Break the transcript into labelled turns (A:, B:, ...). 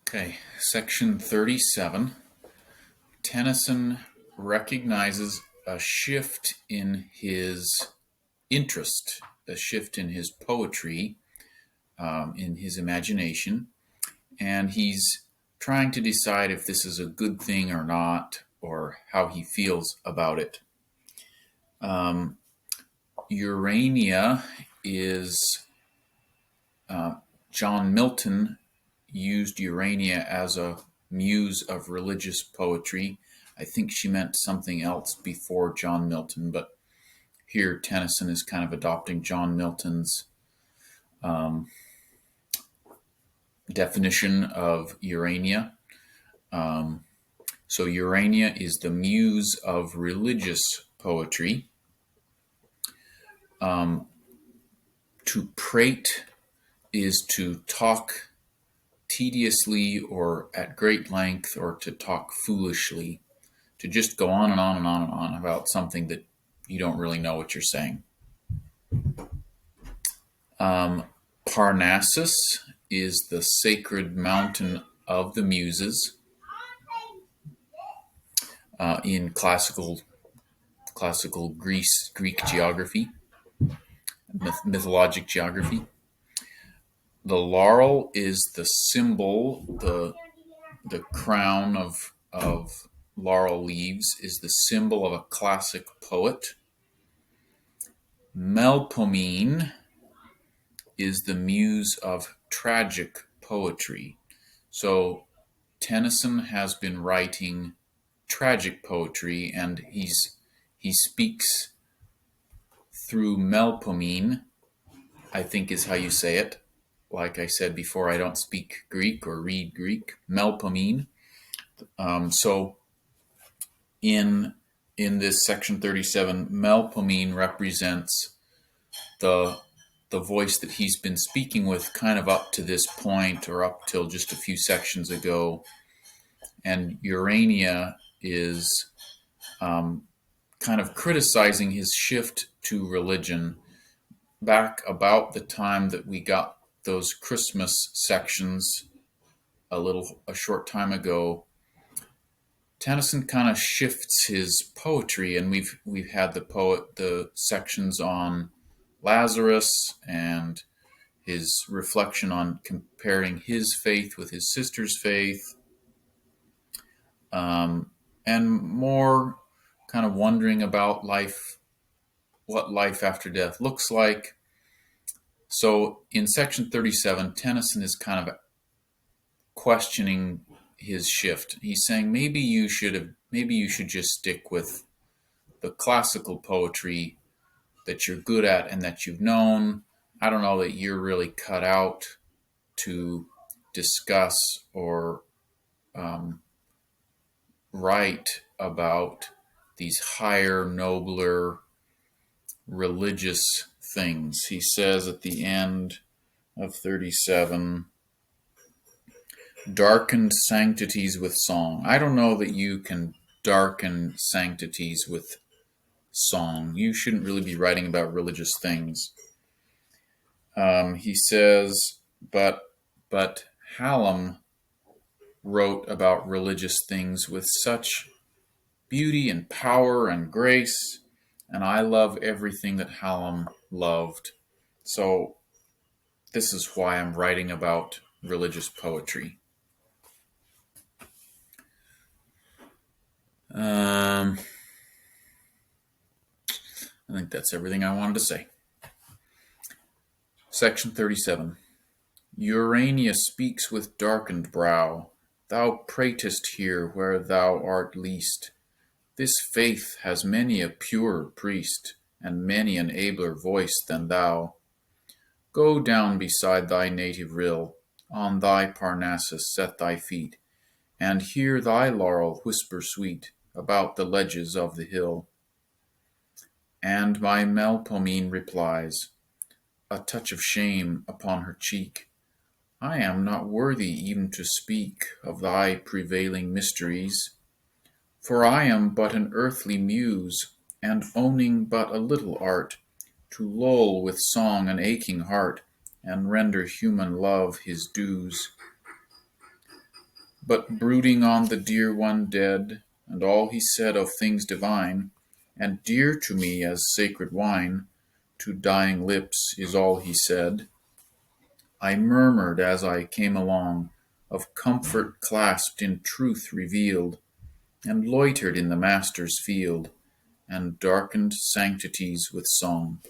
A: Okay, section 37. Tennyson recognizes a shift in his interest, a shift in his poetry, in his imagination, and he's trying to decide if this is a good thing or not, or how he feels about it. Urania is John Milton used Urania as a muse of religious poetry. I think she meant something else before John Milton, but here Tennyson is kind of adopting John Milton's definition of Urania. So Urania is the muse of religious poetry. To prate is to talk tediously or at great length, or to talk foolishly, to just go on and on and on and on about something that you don't really know what you're saying. Parnassus is the sacred mountain of the Muses in classical Greek geography, mythologic geography. The laurel is the symbol, the crown of laurel leaves is the symbol of a classic poet. Melpomene is the muse of tragic poetry. So Tennyson has been writing tragic poetry, and he speaks through Melpomene, I think is how you say it. Like I said before, I don't speak Greek or read Greek. Melpomene. So in this section 37, Melpomene represents the voice that he's been speaking with kind of up to this point, or up till just a few sections ago. And Urania is kind of criticizing his shift to religion back about the time that we got those Christmas sections a short time ago. Tennyson kind of shifts his poetry, and we've had the sections on Lazarus and his reflection on comparing his faith with his sister's faith, and more kind of wondering about life, what life after death looks like. So in section 37, Tennyson is kind of questioning his shift. He's saying maybe you should just stick with the classical poetry that you're good at and that you've known. I don't know that you're really cut out to discuss or write about these higher, nobler, religious things. He says at the end of 37, darkened sanctities with song. I don't know that you can darken sanctities with song. You shouldn't really be writing about religious things. He says, but Hallam wrote about religious things with such beauty and power and grace, and I love everything that Hallam loved. So this is why I'm writing about religious poetry. I think that's everything I wanted to say. Section 37. Urania speaks with darkened brow. Thou pratest here where thou art least. This faith has many a purer priest, and many an abler voice than thou. Go down beside thy native rill, on thy Parnassus set thy feet, and hear thy laurel whisper sweet about the ledges of the hill. And my Melpomene replies, a touch of shame upon her cheek, I am not worthy even to speak of thy prevailing mysteries, for I am but an earthly muse, and owning but a little art, to lull with song an aching heart, and render human love his dues. But brooding on the dear one dead, and all he said of things divine, and dear to me as sacred wine, to dying lips is all he said. I murmured as I came along, of comfort clasped in truth revealed, and loitered in the Master's field, and darkened sanctities with song.